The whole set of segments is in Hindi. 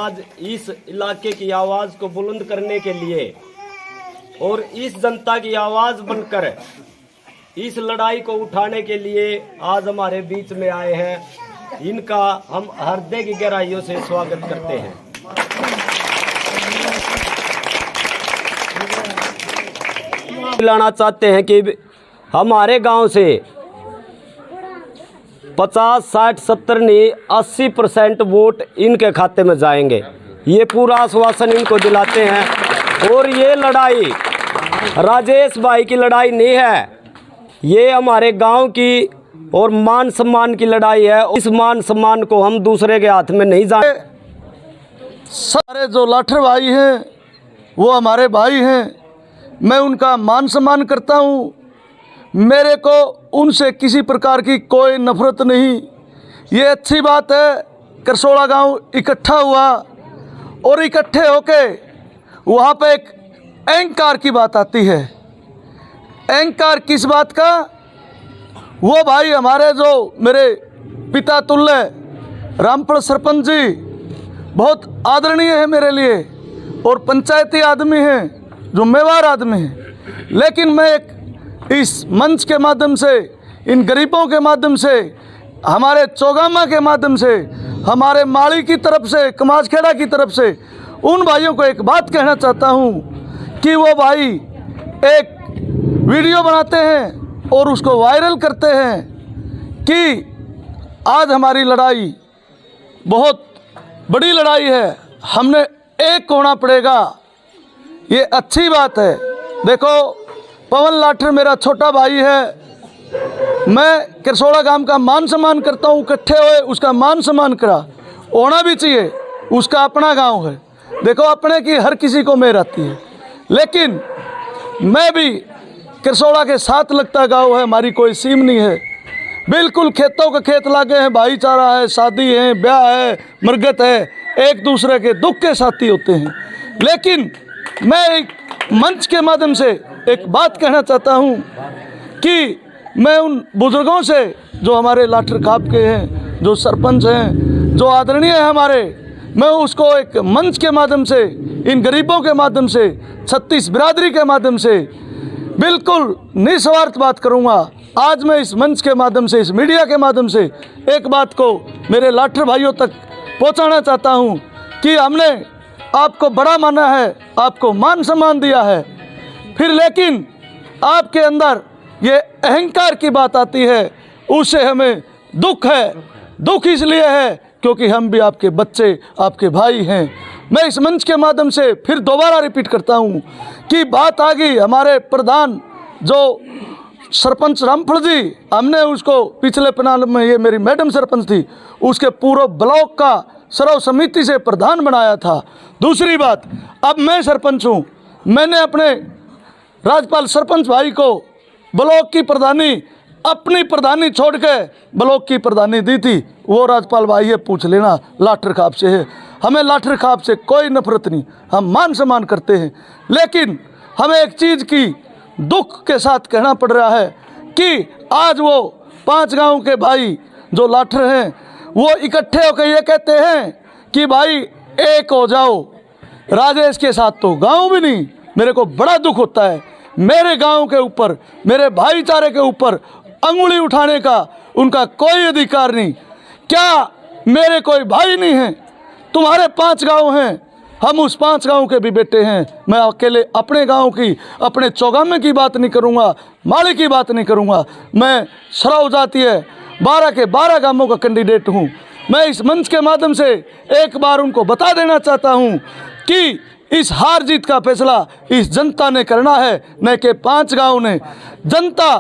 आज इस इलाके की आवाज़ को बुलंद करने के लिए और इस जनता की आवाज़ बनकर इस लड़ाई को उठाने के लिए आज हमारे बीच में आए हैं। इनका हम हृदय की गहराइयों से स्वागत करते हैं। लाना चाहते हैं कि हमारे गांव से 50, 60, 70 नहीं 80% वोट इनके खाते में जाएंगे। ये पूरा आश्वासन इनको दिलाते हैं। और ये लड़ाई राजेश भाई की लड़ाई नहीं है, ये हमारे गांव की और मान सम्मान की लड़ाई है। इस मान सम्मान को हम दूसरे के हाथ में नहीं जाने। सारे जो लाठर भाई हैं वो हमारे भाई हैं, मैं उनका मान सम्मान करता हूँ। मेरे को उनसे किसी प्रकार की कोई नफरत नहीं। ये अच्छी बात है, करसोड़ा गांव इकट्ठा हुआ और इकट्ठे होके वहाँ पे एक अहंकार की बात आती है। अहंकार किस बात का? वो भाई हमारे जो मेरे पिता तुल्य रामपुर सरपंच जी बहुत आदरणीय है मेरे लिए और पंचायती आदमी हैं, जिम्मेवार आदमी हैं। लेकिन मैं एक इस मंच के माध्यम से, इन गरीबों के माध्यम से, हमारे चौगामा के माध्यम से, हमारे माड़ी की तरफ से, कमाजखेड़ा की तरफ से उन भाइयों को एक बात कहना चाहता हूँ कि वो भाई एक वीडियो बनाते हैं और उसको वायरल करते हैं कि आज हमारी लड़ाई बहुत बड़ी लड़ाई है, हमने एक होना पड़ेगा। ये अच्छी बात है। देखो, पवन लाठर मेरा छोटा भाई है, मैं करसोड़ा गांव का मान सम्मान करता हूँ। इकट्ठे हुए उसका मान सम्मान करा, होना भी चाहिए, उसका अपना गांव है। देखो, अपने की हर किसी को मेर आती है, लेकिन मैं भी करसोड़ा के साथ लगता गांव है, हमारी कोई सीम नहीं है। बिल्कुल खेतों के खेत लागे हैं, भाईचारा है, शादी है, ब्याह है, मरगत है, एक दूसरे के दुख के साथी होते हैं। लेकिन मैं एक मंच के माध्यम से एक बात कहना चाहता हूँ कि मैं उन बुजुर्गों से जो हमारे लाठर खाप के हैं, जो सरपंच हैं, जो आदरणीय है हमारे, मैं उसको एक मंच के माध्यम से, इन गरीबों के माध्यम से, 36 बिरादरी के माध्यम से बिल्कुल निस्वार्थ बात करूँगा। आज मैं इस मंच के माध्यम से, इस मीडिया के माध्यम से एक बात को मेरे लाठर भाइयों तक पहुँचाना चाहता हूँ कि हमने आपको बड़ा माना है, आपको मान सम्मान दिया है, फिर लेकिन आपके अंदर ये अहंकार की बात आती है, उससे हमें दुख है। दुख इसलिए है क्योंकि हम भी आपके बच्चे, आपके भाई हैं। मैं इस मंच के माध्यम से फिर दोबारा रिपीट करता हूँ कि बात आ गई हमारे प्रधान जो सरपंच रामफल जी, हमने उसको पिछले पैनल में, ये मेरी मैडम सरपंच थी, उसके पूरे ब्लॉक का सर्व समिति से प्रधान बनाया था। दूसरी बात, अब मैं सरपंच हूँ, मैंने अपने राजपाल सरपंच भाई को ब्लॉक की प्रधानी, अपनी प्रधानी छोड़ के ब्लॉक की प्रधानी दी थी। वो राजपाल भाई ये पूछ लेना, लाठर खाप से है। हमें लाठर खाप से कोई नफरत नहीं, हम मान सम्मान करते हैं। लेकिन हमें एक चीज़ की दुख के साथ कहना पड़ रहा है कि आज वो 5 गांव के भाई जो लाठर हैं वो इकट्ठे होकर ये कहते हैं कि भाई एक हो जाओ। राजेश के साथ तो गांव भी नहीं। मेरे को बड़ा दुख होता है, मेरे गांव के ऊपर, मेरे भाईचारे के ऊपर अंगुली उठाने का उनका कोई अधिकार नहीं। क्या मेरे कोई भाई नहीं है? तुम्हारे 5 गांव हैं, हम उस 5 गांव के भी बेटे हैं। मैं अकेले अपने गांव की, अपने चौगामे की बात नहीं करूंगा, माली की बात नहीं करूंगा। मैं सराव जातीय 12 के 12 गांवों का कैंडिडेट हूं। मैं इस मंच के माध्यम से एक बार उनको बता देना चाहता हूं कि इस हार जीत का फैसला इस जनता ने करना है, न कि 5 गांव ने। जनता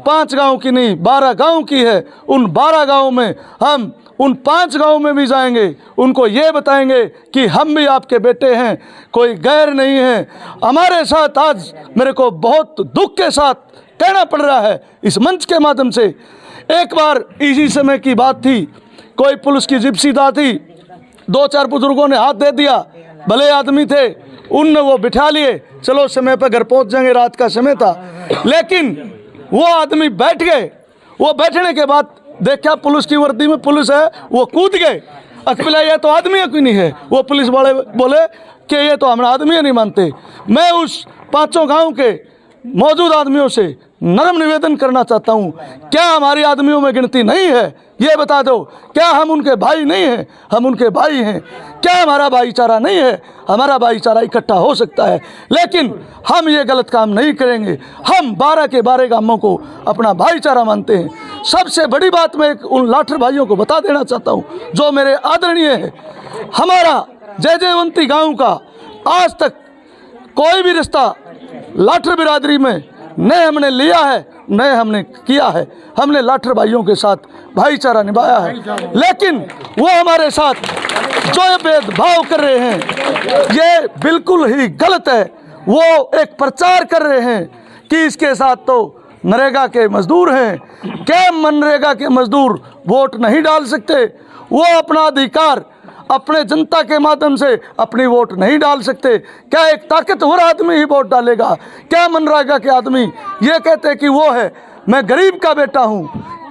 5 गांव की नहीं, 12 गांव की है। उन 12 गांव में हम उन 5 गांव में भी जाएंगे, उनको ये बताएंगे कि हम भी आपके बेटे हैं, कोई गैर नहीं है। हमारे साथ आज मेरे को बहुत दुख के साथ कहना पड़ रहा है इस मंच के माध्यम से। एक बार इसी समय की बात थी, कोई पुलिस की जिप्सीदार थी, 2-4 बुजुर्गों ने हाथ दे दिया, भले आदमी थे, उनने वो बिठा लिए, चलो समय पर घर पहुंच जाएंगे, रात का समय था। लेकिन वो आदमी बैठ गए। वो बैठने के बाद देखा पुलिस की वर्दी में पुलिस है, वो कूद गए। अकबिला ये तो आदमी क्यों नहीं है? वो पुलिस वाले बोले कि ये तो हमारा आदमी नहीं मानते। मैं उस 5 गांव के मौजूद आदमियों से नरम निवेदन करना चाहता हूँ, क्या हमारी आदमियों में गिनती नहीं है? ये बता दो, क्या हम उनके भाई नहीं हैं? हम उनके भाई हैं। क्या हमारा भाईचारा नहीं है? हमारा भाईचारा इकट्ठा हो सकता है, लेकिन हम ये गलत काम नहीं करेंगे। हम 12 के 12 गांवों को अपना भाईचारा मानते हैं। सबसे बड़ी बात मैं उन लाठर भाइयों को बता देना चाहता हूँ जो मेरे आदरणीय है, हमारा जयजयवंती गाँव का आज तक कोई भी रिश्ता लाठर बिरादरी में न हमने लिया है न हमने किया है। हमने लाठर भाइयों के साथ भाईचारा निभाया है, लेकिन वो हमारे साथ जो ये भेदभाव कर रहे हैं ये बिल्कुल ही गलत है। वो एक प्रचार कर रहे हैं कि इसके साथ तो नरेगा के मजदूर हैं। क्या मनरेगा के मजदूर वोट नहीं डाल सकते? वो अपना अधिकार अपने जनता के माध्यम से अपनी वोट नहीं डाल सकते? क्या एक ताकतवर आदमी ही वोट डालेगा? क्या मनरेगा के आदमी ये कहते कि वो है, मैं गरीब का बेटा हूँ,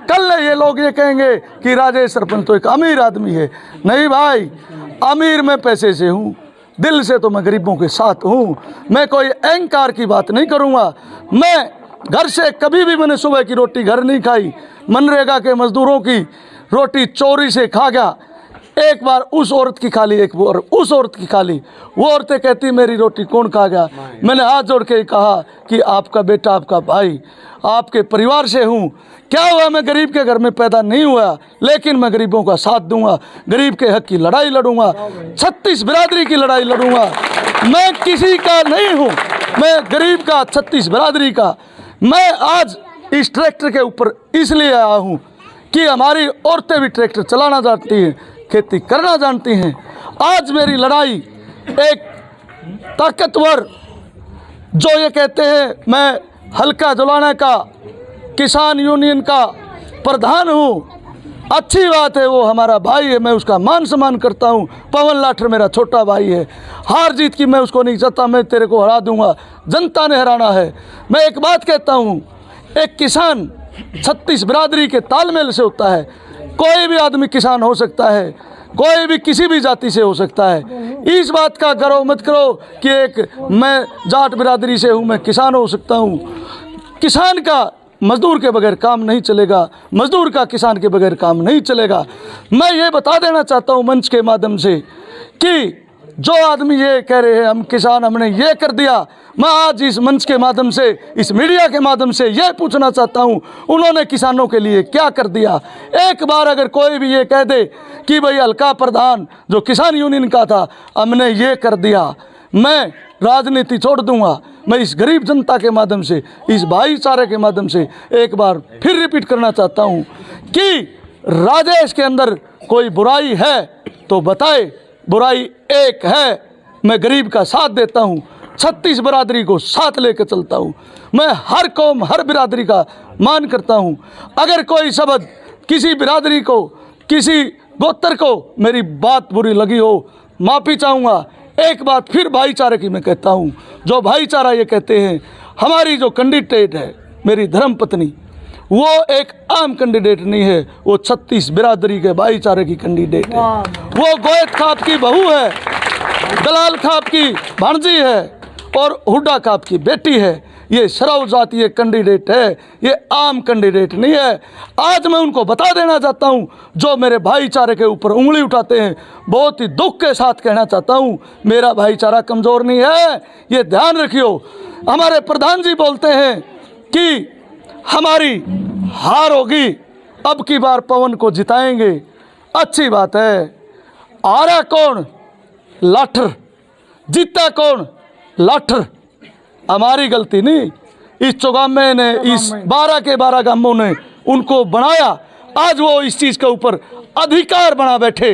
कल ये लोग ये कहेंगे कि राजेश सरपंच तो एक अमीर आदमी है। नहीं भाई, अमीर मैं पैसे से हूँ, दिल से तो मैं गरीबों के साथ हूँ। मैं कोई अहंकार की बात नहीं करूँगा। मैं घर से कभी भी मैंने सुबह की रोटी घर नहीं खाई, मनरेगा के मजदूरों की रोटी चोरी से खा गया। एक बार उस औरत की खा ली, एक बार उस औरत की खा ली। वो औरतें कहती मेरी रोटी कौन खा गया? मैंने हाथ जोड़ के कहा कि आपका बेटा, आपका भाई, आपके परिवार से हूँ। क्या हुआ, मैं गरीब के घर में पैदा नहीं हुआ, लेकिन मैं गरीबों का साथ दूंगा, गरीब के हक की लड़ाई लड़ूंगा, 36 बिरादरी की लड़ाई लड़ूंगा। मैं किसी का नहीं हूँ, मैं गरीब का, 36 बिरादरी का। मैं आज इस ट्रैक्टर के ऊपर इसलिए आया हूँ कि हमारी औरतें भी ट्रैक्टर चलाना जानती हैं, खेती करना जानती हैं। आज मेरी लड़ाई एक ताकतवर जो ये कहते हैं मैं हल्का जुलाना का किसान यूनियन का प्रधान हूँ, अच्छी बात है, वो हमारा भाई है, मैं उसका मान सम्मान करता हूँ। पवन लाठर मेरा छोटा भाई है, हार जीत की मैं उसको नहीं चाहता, मैं तेरे को हरा दूंगा, जनता ने हराना है। मैं एक बात कहता हूँ, एक किसान 36 बिरादरी के तालमेल से होता है। कोई भी आदमी किसान हो सकता है, कोई भी किसी भी जाति से हो सकता है। इस बात का गर्व मत करो कि एक मैं जाट बिरादरी से हूँ, मैं किसान हो सकता हूँ। किसान का मजदूर के बगैर काम नहीं चलेगा, मजदूर का किसान के बगैर काम नहीं चलेगा। मैं ये बता देना चाहता हूँ मंच के माध्यम से कि जो आदमी ये कह रहे हैं हम किसान, हमने ये कर दिया, मैं आज इस मंच के माध्यम से, इस मीडिया के माध्यम से ये पूछना चाहता हूँ उन्होंने किसानों के लिए क्या कर दिया। एक बार अगर कोई भी ये कह दे कि भाई हल्का प्रधान जो किसान यूनियन का था हमने ये कर दिया, मैं राजनीति छोड़ दूंगा। मैं इस गरीब जनता के माध्यम से, इस भाईचारे के माध्यम से एक बार फिर रिपीट करना चाहता हूँ कि राजेश के अंदर कोई बुराई है तो बताए, बुराई एक है। मैं गरीब का साथ देता हूँ, 36 बिरादरी को साथ लेकर चलता हूँ। मैं हर कौम, हर बिरादरी का मान करता हूँ। अगर कोई शब्द किसी बिरादरी को, किसी गोत्र को मेरी बात बुरी लगी हो, माफ़ी चाहूँगा। एक बात फिर भाईचारे की मैं कहता हूँ, जो भाईचारा ये कहते हैं, हमारी जो कैंडिडेट है मेरी धर्मपत्नी, वो एक आम कैंडिडेट नहीं है, वो 36 बिरादरी के भाईचारे की कैंडिडेट है। वो गोयत खाप की बहू है, दलाल खाप की भांजी है और हुड्डा खाप की बेटी है। ये सर्व जातीय कैंडिडेट है, ये आम कैंडिडेट नहीं है। आज मैं उनको बता देना चाहता हूँ जो मेरे भाईचारे के ऊपर उंगली उठाते हैं, बहुत ही दुख के साथ कहना चाहता हूँ मेरा भाईचारा कमज़ोर नहीं है, ये ध्यान रखियो। हमारे प्रधान जी बोलते हैं कि हमारी हार होगी, अब की बार पवन को जिताएंगे। अच्छी बात है, हारा कौन? लाठर। जीता कौन? लाठर। हमारी गलती नहीं, इस चौगामे ने, इस 12 के 12 गांवों ने उनको बनाया। आज वो इस चीज़ के ऊपर अधिकार बना बैठे।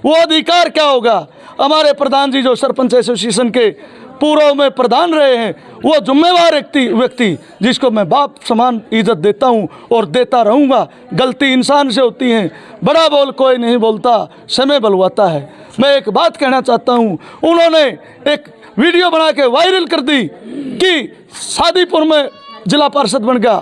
वो अधिकार क्या होगा? हमारे प्रधान जी जो सरपंच एसोसिएशन के पूर्व में प्रधान रहे हैं, वो जिम्मेवार व्यक्ति जिसको मैं बाप समान इज्जत देता हूँ और देता रहूँगा। गलती इंसान से होती है, बड़ा बोल कोई नहीं बोलता, समय बलवाता है। मैं एक बात कहना चाहता हूँ, उन्होंने एक वीडियो बना के वायरल कर दी कि शादीपुर में जिला पार्षद बन गया,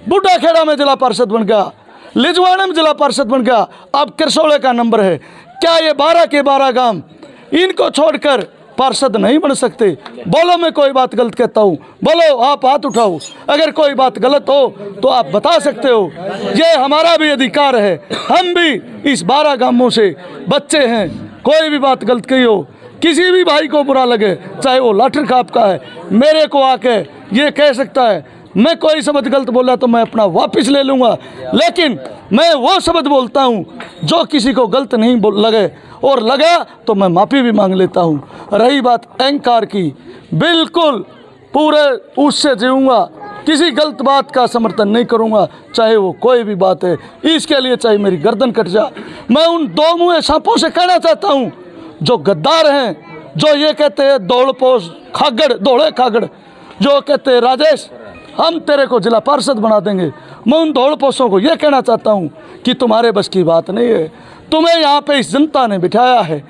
बूढ़ा खेड़ा में जिला पार्षद बन गया, लिजवाड़े में जिला पार्षद बन गया, अब करसोले का नंबर है। क्या ये 12 के 12 गांव इनको छोड़कर पार्षद नहीं बन सकते? बोलो मैं कोई बात गलत कहता हूँ, बोलो, आप हाथ उठाओ। अगर कोई बात गलत हो तो आप बता सकते हो, ये हमारा भी अधिकार है। हम भी इस 12 गांवों से बच्चे हैं। कोई भी बात गलत कही हो, किसी भी भाई को बुरा लगे, चाहे वो लाठर खाप का है, मेरे को आके ये कह सकता है। मैं कोई शब्द गलत बोला तो मैं अपना वापस ले लूँगा, लेकिन मैं वो शब्द बोलता हूँ जो किसी को गलत नहीं लगे, और लगा तो मैं माफ़ी भी मांग लेता हूँ। रही बात अहंकार की, बिल्कुल पूरे उससे जीऊँगा, किसी गलत बात का समर्थन नहीं करूँगा, चाहे वो कोई भी बात है। इसके लिए चाहे मेरी गर्दन कट जाए। मैं उन दो मुँहे सांपों से कहना चाहता हूँ जो गद्दार हैं, जो ये कहते हैं दौड़पोश खागड़, दौड़े खागड़, जो कहते हैं राजेश हम तेरे को जिला पार्षद बना देंगे। मैं उन दौड़पोशों को ये कहना चाहता हूँ कि तुम्हारे बस की बात नहीं है। तुम्हें यहाँ पे इस जनता ने बिठाया है,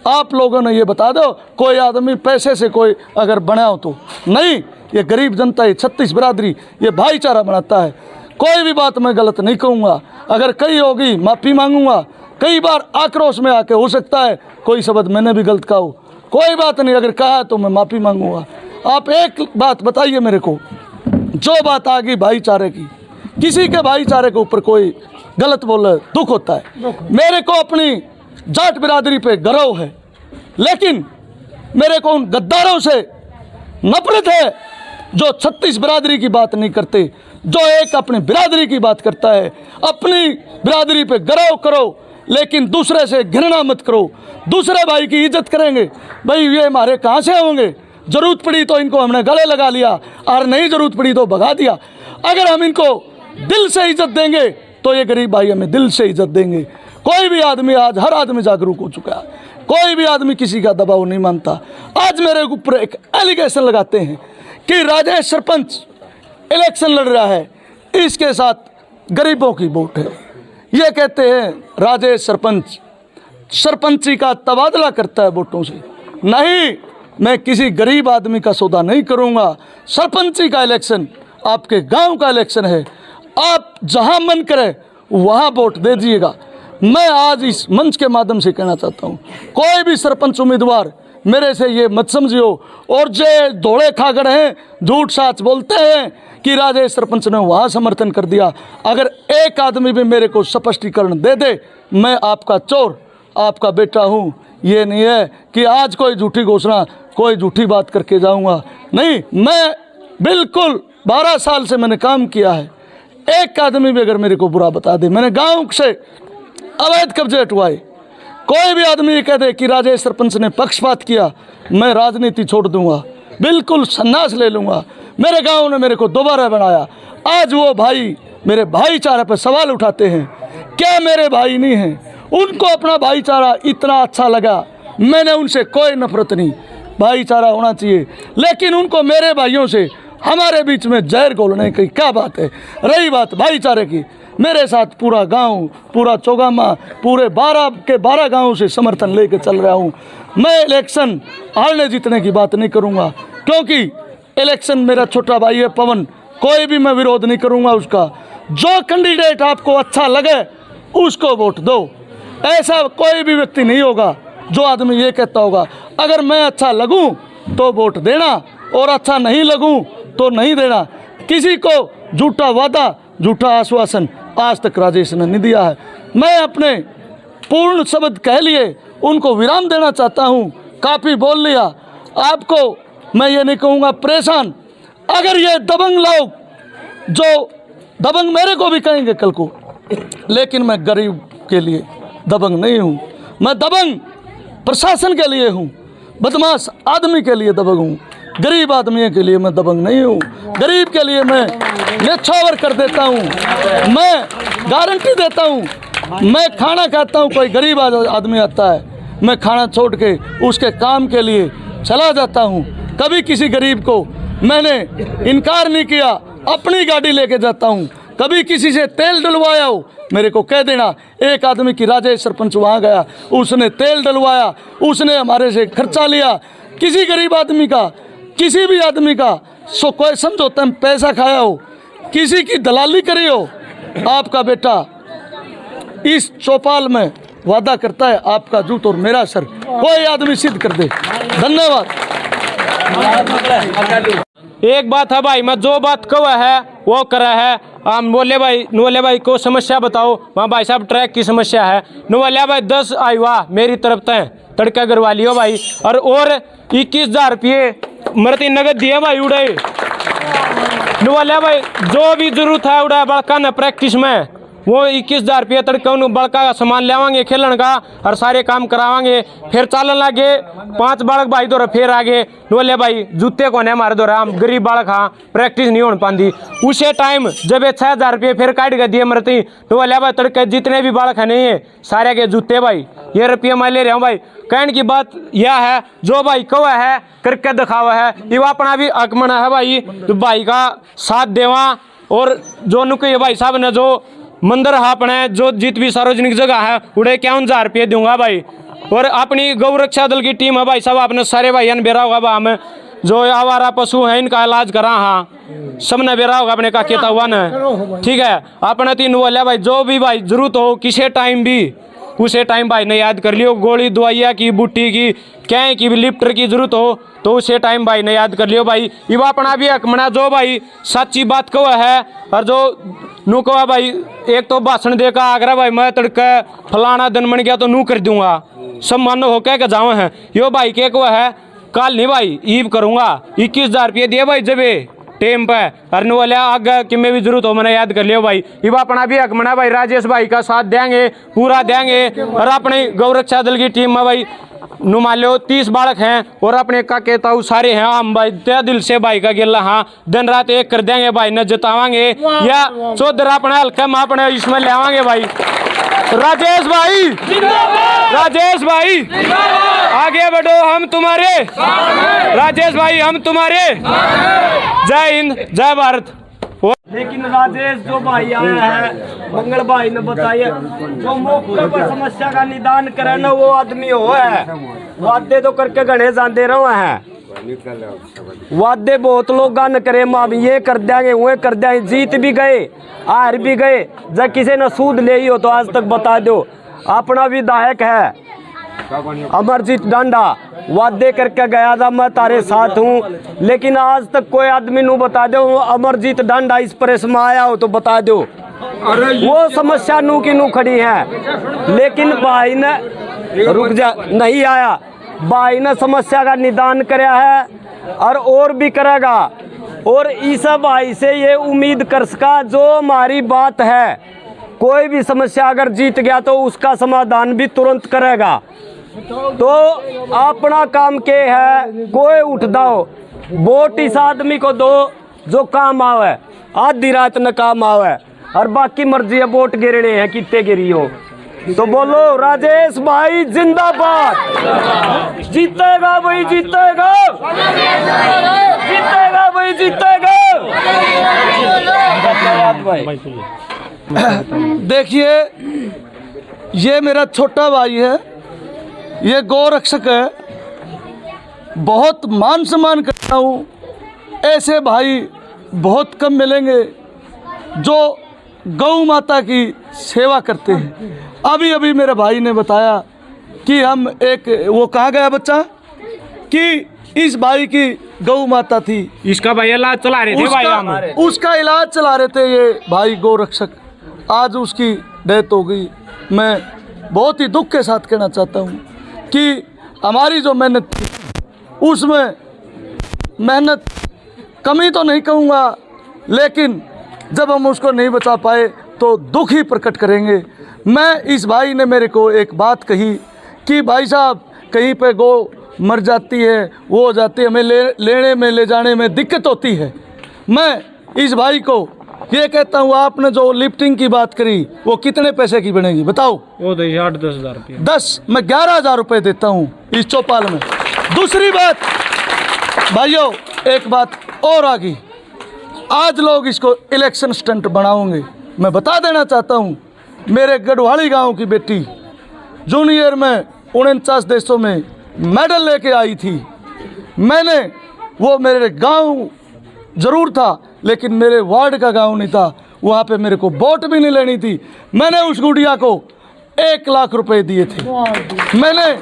आप लोगों ने ये बता दो कोई आदमी पैसे से कोई अगर बना हो तो नहीं। ये गरीब जनता, ये 36 बिरादरी, ये भाईचारा बनाता है। कोई भी बात मैं गलत नहीं कहूँगा, अगर कही होगी माफ़ी मांगूंगा। कई बार आक्रोश में आके हो सकता है कोई शब्द मैंने भी गलत कहा हो, कोई बात नहीं, अगर कहा तो मैं माफ़ी मांगूंगा। आप एक बात बताइए मेरे को, जो बात आ गई भाईचारे की, किसी के भाईचारे के ऊपर कोई गलत बोले दुख होता है। मेरे को अपनी जाट बिरादरी पे गर्व है, लेकिन मेरे को उन गद्दारों से नफरत है जो 36 बिरादरी की बात नहीं करते, जो एक अपनी बिरादरी की बात करता है। अपनी बिरादरी पे गर्व करो, लेकिन दूसरे से घृणा मत करो। दूसरे भाई की इज्जत करेंगे, भाई ये हमारे कहाँ से होंगे, जरूरत पड़ी तो इनको हमने गले लगा लिया, और नहीं जरूरत पड़ी तो भगा दिया। अगर हम इनको दिल से इज्जत देंगे तो ये गरीब भाई हमें दिल से इज्जत देंगे। कोई भी आदमी, आज हर आदमी जागरूक हो चुका है, कोई भी आदमी किसी का दबाव नहीं मानता। आज मेरे ऊपर एक एलिगेशन लगाते हैं कि राजेश सरपंच इलेक्शन लड़ रहा है, इसके साथ गरीबों की वोट है। ये कहते हैं राजेश सरपंच सरपंची का तबादला करता है वोटों से। नहीं, मैं किसी गरीब आदमी का सौदा नहीं करूंगा। सरपंची का इलेक्शन आपके गांव का इलेक्शन है, आप जहां मन करे वहां वोट दे दीजिएगा। मैं आज इस मंच के माध्यम से कहना चाहता हूं, कोई भी सरपंच उम्मीदवार मेरे से ये मत समझियो, और जो धोड़े खागड़ हैं, झूठ साच बोलते हैं कि राजेश सरपंच ने वहाँ समर्थन कर दिया। अगर एक आदमी भी मेरे को स्पष्टीकरण दे दे, मैं आपका चोर, आपका बेटा हूँ। ये नहीं है कि आज कोई झूठी घोषणा, कोई झूठी बात करके जाऊँगा। नहीं, मैं बिल्कुल 12 साल से मैंने काम किया है। एक आदमी भी अगर मेरे को बुरा बता दे, मैंने गाँव से अवैध कब्जे हटवाए, कोई भी आदमी ये कह दे कि राजेश सरपंच ने पक्षपात किया, मैं राजनीति छोड़ दूंगा, बिल्कुल संन्यास ले लूँगा। मेरे गांव ने मेरे को दोबारा बनाया। आज वो भाई मेरे भाईचारे पर सवाल उठाते हैं, क्या मेरे भाई नहीं हैं? उनको अपना भाईचारा इतना अच्छा लगा, मैंने उनसे कोई नफरत नहीं, भाईचारा होना चाहिए, लेकिन उनको मेरे भाइयों से हमारे बीच में जहर घोलने की क्या बात है? रही बात भाईचारे की, मेरे साथ पूरा गांव, पूरा चौगामा, पूरे 12 के 12 गांवों से समर्थन लेकर चल रहा हूं। मैं इलेक्शन हारने जीतने की बात नहीं करूंगा, क्योंकि इलेक्शन मेरा छोटा भाई है पवन, कोई भी मैं विरोध नहीं करूंगा उसका। जो कैंडिडेट आपको अच्छा लगे उसको वोट दो। ऐसा कोई भी व्यक्ति नहीं होगा जो आदमी ये कहता होगा अगर मैं अच्छा लगूं तो वोट देना, और अच्छा नहीं लगूं तो नहीं देना। किसी को झूठा वादा, झूठा आश्वासन आज तक राजेश ने नहीं दिया है। मैं अपने पूर्ण शब्द कह लिए उनको विराम देना चाहता हूं। काफ़ी बोल लिया, आपको मैं ये नहीं कहूँगा परेशान। अगर ये दबंग लोग, जो दबंग मेरे को भी कहेंगे कल को, लेकिन मैं गरीब के लिए दबंग नहीं हूँ, मैं दबंग प्रशासन के लिए हूँ, बदमाश आदमी के लिए दबंग हूँ, गरीब आदमी के लिए मैं दबंग नहीं हूँ। गरीब के लिए मैं न्यौछावर कर देता हूँ, मैं गारंटी देता हूँ। मैं खाना खाता हूँ, कोई गरीब आदमी आता है, मैं खाना छोड़ के उसके काम के लिए चला जाता हूँ। कभी किसी गरीब को मैंने इनकार नहीं किया, अपनी गाड़ी लेके जाता हूँ। कभी किसी से तेल डलवाया हो, मेरे को कह देना। एक आदमी की राजेश सरपंच वहाँ गया, उसने तेल डलवाया, उसने हमारे से खर्चा लिया। किसी गरीब आदमी का, किसी भी आदमी का कोई समझौता में पैसा खाया हो, किसी की दलाली करी हो, आपका बेटा इस चौपाल में वादा करता है आपका जूत और मेरा सर कोई आदमी सिद्ध कर दे। धन्यवाद। एक बात है भाई, मैं जो बात कहा है वो करा है। हम नोले भाई को समस्या बताओ, वहाँ भाई साहब ट्रैक की समस्या है। नोले भाई 10 आई हुआ मेरी तरफ तय तड़का करवा लियो भाई, और 21,000 रुपये मरती नगद दिए भाई उड़े। नोले भाई जो भी जरूरत है उड़ा बड़का न प्रैक्टिस में वो 21,000 रुपये तड़का उन बड़का का सामान लेवांगे खेलन का और सारे काम करावांगे। फिर चालन लागे 5 बालक भाई दौरा फिर आगे नोले भाई जूते को नहीं हमारे दौरा, हम गरीब बालक हाँ प्रैक्टिस नहीं हो पाती। उसे टाइम जब 6,000 रुपये फिर काट के दिए मरती नोले भाई तड़के जितने भी बालक है नहीं है सारे के जूते भाई ये रुपये मैं ले रहा हूँ भाई। कहने की बात यह है जो भाई कवा है करके दिखावा है ये अपना भी अकमना है भाई, तो भाई का साथ देवा। और जो नुके भाई साहब ने जो मंदिर है अपने जो जित भी सार्वजनिक जगह है उड़े 51,000 रुपये दूंगा भाई। और अपनी गौ रक्षा दल की टीम है भाई साहब आपने सारे भाई बेरा होगा हम जो आवारा पशु हैं इनका इलाज करा हाँ सबने बेरा होगा अपने का कहता हुआ न ठीक है। अपने 3 बोले भाई जो भी भाई जरूरत हो किसी टाइम भी उसे टाइम भाई ने याद कर लियो। गोली दवाइया की बूटी की क्या की भी लिफ्टर की जरूरत हो तो उसे टाइम भाई ने याद कर लियो भाई। ये अपना भी हक मना जो भाई सच्ची बात कहा है और जो नू कहा भाई एक तो भाषण दे का आगरा भाई मैं तड़के फलाना दिन बन गया तो नू कर दूंगा सब मानो हो कह के जाओ हैं यो भाई के को है कल नहीं भाई ईब करूंगा 21,000 रुपये दिए भाई जब टेम पे अरने वाले आगे कि में भी जरूरत हो मैंने याद कर लियो भाई। ये अपना भी हक मना भाई राजेश भाई का साथ देंगे पूरा देंगे। और अपनी गौ रक्षा दल की टीम में भाई नुमा लो 30 बालक हैं और अपने का कहता हूँ सारे हैं हम भाई तय दिल से भाई का गिल्ला हाँ दिन रात एक कर देंगे भाई न जितावांगे या चौधर अपने हल्के में अपने इसमें ले आवांगे भाई। राजेश भाई राजेश भाई आगे बढ़ो हम तुम्हारे राजेश भाई हम तुम्हारे। जय हिंद जय भारत। लेकिन राजेश जो भाई आया है मंगल भाई ने बताइए जो मौके पर समस्या का निदान करे ना वो आदमी हो है। वादे तो करके गणे जाते रहे हैं वादे बहुत लोग गन करे माँ ये कर देंगे वो कर देंगे जीत भी गए हार भी गए। जब किसी ने सूद ले ही हो तो आज तक बता दो अपना विधायक है अमरजीत डांडा वादे करके गया था मैं तारे साथ हूँ लेकिन आज तक कोई आदमी नू बता दो अमरजीत डांडा इस प्रेस में आया हो तो बता दो वो समस्या नू की नू खड़ी है। लेकिन भाई ने रुक जा नहीं आया भाई ने समस्या का निदान कराया है और भी करेगा। और इस भाई से ये उम्मीद कर सका जो हमारी बात है कोई भी समस्या अगर जीत गया तो उसका समाधान भी तुरंत करेगा। तो अपना काम के है कोई उठ दो वोट इस आदमी को दो जो काम आवे आधी रात न काम आवे और बाकी मर्जी है वोट गिरने हैं कितने गिरी हो। तो बोलो राजेश भाई जिंदाबाद जीतेगा भाई जीतेगा जीतेगा भाई जीतेगा। देखिए ये मेरा छोटा भाई है ये गौ रक्षक है बहुत मान सम्मान करता हूँ। ऐसे भाई बहुत कम मिलेंगे जो गौ माता की सेवा करते हैं। अभी अभी मेरे भाई ने बताया कि हम एक वो कहाँ गया बच्चा कि इस भाई की गौ माता थी इसका भाई इलाज चला रहे थे भाई हम उसका इलाज चला रहे थे ये भाई गौ रक्षक आज उसकी डेथ हो गई। मैं बहुत ही दुख के साथ कहना चाहता हूँ कि हमारी जो मेहनत थी उसमें मेहनत कमी तो नहीं कहूँगा लेकिन जब हम उसको नहीं बचा पाए तो दुख ही प्रकट करेंगे। मैं इस भाई ने मेरे को एक बात कही कि भाई साहब कहीं पे गौ मर जाती है वो हो जाती है हमें लेने में ले जाने में दिक्कत होती है। मैं इस भाई को ये कहता हूँ आपने जो लिफ्टिंग की बात करी वो कितने पैसे की बनेगी बताओ? वो तो 8-10 हज़ार रुपये 10 मैं 11,000 रुपये देता हूँ इस चौपाल में। दूसरी बात भाइयों एक बात और आ गई आज लोग इसको इलेक्शन स्टंट बनाओगे। मैं बता देना चाहता हूँ मेरे गढ़वाली गांव की बेटी जूनियर में 49 देशों में मेडल लेके आई थी। मैंने वो मेरे गांव ज़रूर था लेकिन मेरे वार्ड का गांव नहीं था वहाँ पे मेरे को वोट भी नहीं लेनी थी। मैंने उस गुड़िया को 1 लाख रुपए दिए थे। मैंने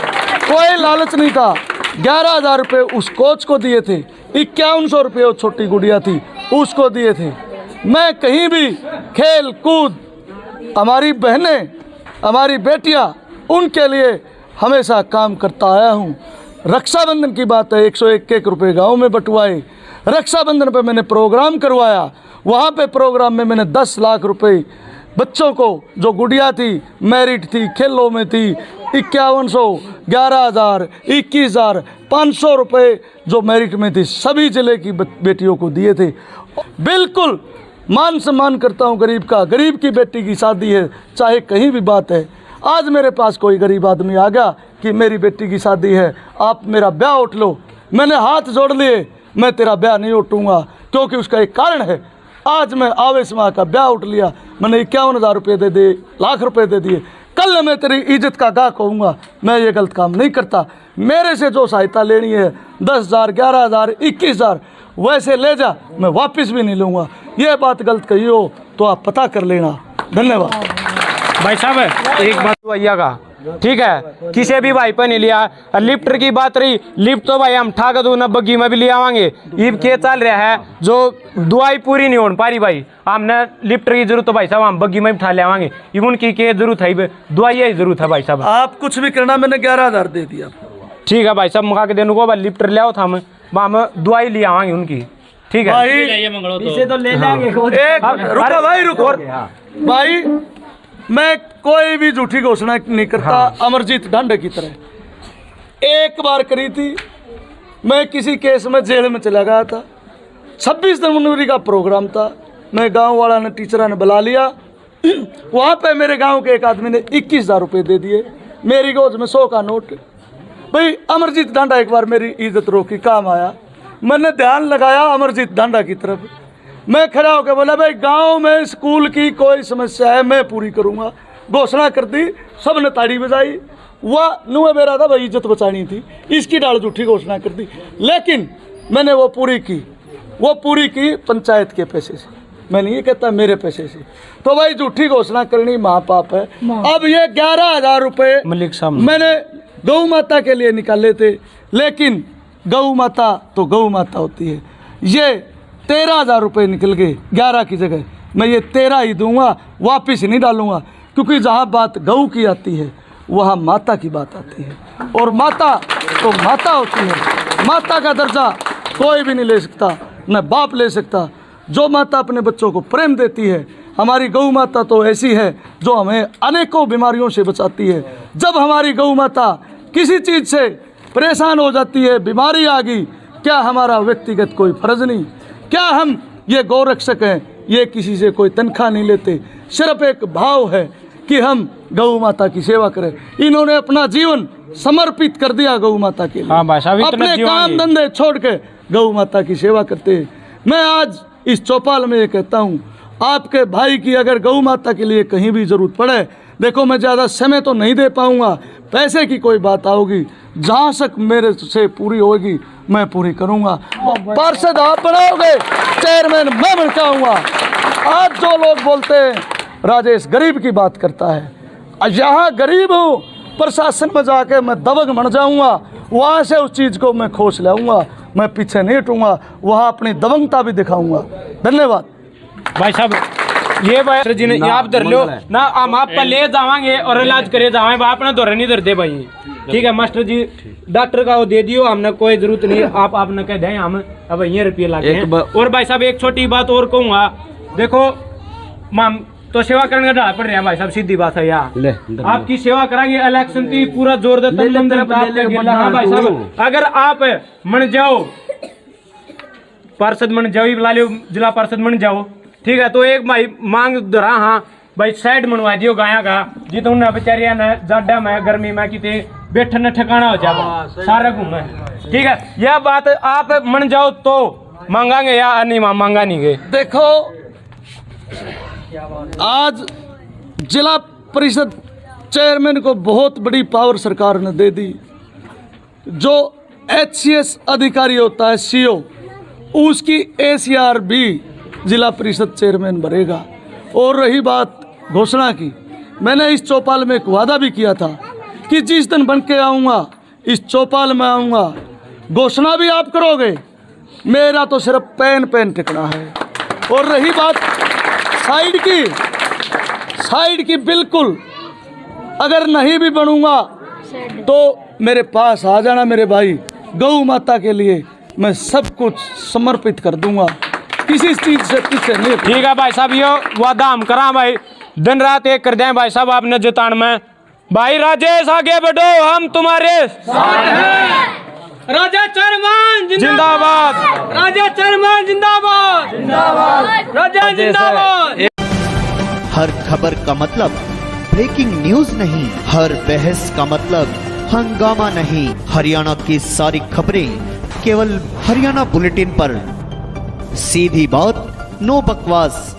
कोई लालच नहीं था। 11,000 रुपये उस कोच को दिए थे। 5100 रुपये वो छोटी गुड़िया थी उसको दिए थे। मैं कहीं भी खेल कूद, हमारी बहनें, हमारी बेटियां, उनके लिए हमेशा काम करता आया हूँ। रक्षाबंधन की बात है, 101 रुपये गाँव में बंटवाए। रक्षाबंधन पे मैंने प्रोग्राम करवाया। वहाँ पे प्रोग्राम में मैंने 10 लाख रुपए बच्चों को, जो गुड़िया थी मेरिट थी, खेलों में थी, 5100, 11,000, 21,000, 500 रुपये जो मेरिट में थी, सभी जिले की बेटियों को दिए थे। बिल्कुल मान सम्मान करता हूँ गरीब का। गरीब की बेटी की शादी है, चाहे कहीं भी बात है। आज मेरे पास कोई गरीब आदमी आ गया कि मेरी बेटी की शादी है, आप मेरा ब्याह उठ लो, मैंने हाथ जोड़ लिए, मैं तेरा ब्याह नहीं उठूँगा, क्योंकि उसका एक कारण है। आज मैं आवेश में आकर ब्याह उठ लिया, मैंने 51,000 रुपये दे दिए, लाख रुपए दे दिए। कल मैं तेरी इज्जत का गाह कहूँगा, मैं ये गलत काम नहीं करता। मेरे से जो सहायता लेनी है 10,000, 11,000, 21,000 वैसे ले जा, मैं वापस भी नहीं लूँगा। ये बात गलत कही हो तो आप पता कर लेना। धन्यवाद। भाई साहब एक बात भैया का, ठीक है, किसी भी भाई पर नहीं लिया। लिफ्टर की बात रही, लिफ्ट तो भाई हम ठाक दो न बग्गी में भी ले आवांगे। ईब के चल रहा है, जो दुआई पूरी नहीं हो पा रही भाई, हमने लिफ्टर की जरूरत तो भाई साहब हम बग्गी में भी उठा ले आवांगे। इवन की जरूरत है, दुआई की जरूरत है भाई साहब। आप कुछ भी करना, मैंने 11,000 दे दिया। ठीक है भाई साहब, मगा के देने को भाई लिफ्टर ले आओ था, हम दुआई ले आवांगे उनकी। ठीक है भाई इसे तो ले लेंगे। रुको भाई, रुको भाई, मैं कोई भी झूठी घोषणा नहीं करता। अमरजीत ढांडे की तरह एक बार करी थी। मैं किसी केस में जेल में चला गया था। 26 जनवरी का प्रोग्राम था। मैं गांव वाला ने, टीचर ने बुला लिया। वहाँ पे मेरे गांव के एक आदमी ने 21,000 रुपये दे दिए, मेरी गोद में 100 का नोट। भाई अमरजीत ढांडा एक बार मेरी इज्जत रोकी, काम आया। मैंने ध्यान लगाया अमरजीत ढांडा की तरफ। मैं खड़ा होकर बोला, भाई गांव में स्कूल की कोई समस्या है मैं पूरी करूंगा। घोषणा कर दी, सब ने ताड़ी बजाई। वह नुए मेरा था, भाई इज्जत बचानी थी, इसकी डाल झूठी घोषणा कर दी। लेकिन मैंने वो पूरी की पंचायत के पैसे से। मैं नहीं ये कहता मेरे पैसे से। तो भाई झूठी घोषणा करनी महापाप है। अब ये 11,000 रुपये मलिक साहब मैंने गौ माता के लिए निकाले थे, लेकिन गौ माता तो गौ माता होती है। ये 13,000 रुपये निकल गए 11 की जगह। मैं ये 13 ही दूंगा, वापस नहीं डालूंगा, क्योंकि जहाँ बात गौ की आती है वहाँ माता की बात आती है, और माता तो माता होती है। माता का दर्जा कोई भी नहीं ले सकता, न बाप ले सकता। जो माता अपने बच्चों को प्रेम देती है, हमारी गौ माता तो ऐसी है जो हमें अनेकों बीमारियों से बचाती है। जब हमारी गौ माता किसी चीज़ से परेशान हो जाती है, बीमारी आ गई, क्या हमारा व्यक्तिगत कोई फर्ज नहीं? क्या हम ये गौ रक्षक हैं? ये किसी से कोई तनख्वाह नहीं लेते, सिर्फ एक भाव है कि हम गौ माता की सेवा करें। इन्होंने अपना जीवन समर्पित कर दिया गौ माता के लिए। हाँ भाई साहब, इतना अपने जीवन काम धंधे छोड़ के गौ माता की सेवा करते हैं। मैं आज इस चौपाल में ये कहता हूँ, आपके भाई की अगर गौ माता के लिए कहीं भी जरूरत पड़े, देखो मैं ज़्यादा समय तो नहीं दे पाऊँगा, पैसे की कोई बात आओगी, जहाँ तक मेरे से पूरी होगी मैं पूरी करूँगा। पार्षद आप बनाओगे, चेयरमैन मैं बनकाऊँगा। आज जो लोग बोलते हैं राजेश गरीब की बात करता है, यहाँ गरीब हूँ, प्रशासन में जाके मैं दबंग बन जाऊँगा, वहाँ से उस चीज़ को मैं खोज लाऊँगा, मैं पीछे नहीं हटूँगा, वहाँ अपनी दबंगता भी दिखाऊँगा। धन्यवाद भाई साहब। ये भाई जी ने आप धर लो ना, हम आप पर ले जावांगे और इलाज करे जावांगे, अपना धोरण नहीं धरते भाई। ठीक है मास्टर जी, डॉक्टर का वो दे दियो, हमने कोई जरूरत नहीं, आपने कह दें हम अब ये रुपये लागे हैं। और भाई साहब एक छोटी बात और कहूँगा, देखो माम तो सेवा करने का डाल पड़ रहा है भाई साहब, सीधी बात है यार। आपकी सेवा कराएंगे, इलेक्शन की पूरा जोर देते भाई साहब। अगर आप मन जाओ, पार्षद मन जाओ, बुला लो जिला पार्षद मन जाओ, ठीक है, तो एक भाई मांग धरा, हाँ भाई साइड मनवा दियो गाया का, जी तो उन्हें बेचारिया ने जाडा में गर्मी में कितने बैठने ठिकाना हो जाए सारा घूमे। ठीक है, यह बात आप मन जाओ तो मांगांगे या नहीं मांगा नहीं गए। देखो आज जिला परिषद चेयरमैन को बहुत बड़ी पावर सरकार ने दे दी। जो HCS अधिकारी होता है CO, उसकी ACR भी जिला परिषद चेयरमैन भरेगा। और रही बात घोषणा की, मैंने इस चौपाल में एक वादा भी किया था कि जिस दिन बन के आऊँगा इस चौपाल में आऊँगा, घोषणा भी आप करोगे, मेरा तो सिर्फ पेन टिकना है। और रही बात साइड की बिल्कुल अगर नहीं भी बनूंगा तो मेरे पास आ जाना मेरे भाई, गौ माता के लिए मैं सब कुछ समर्पित कर दूंगा, किसी चीज से पीछे नहीं। ठीक है भाई साहब, यो वादा हम करा भाई, दिन रात एक कर दें भाई साहब आपने जितान में। भाई राजेश आगे बढ़ो, हम तुम्हारे साथ हैं। राजा चरमान जिंदाबाद, राजा चरमान जिंदाबाद, जिंदाबाद राजा जिंदाबाद। हर खबर का मतलब ब्रेकिंग न्यूज नहीं, हर बहस का मतलब हंगामा नहीं। हरियाणा की सारी खबरें केवल हरियाणा बुलेटिन पर, सीधी बात, नो बकवास।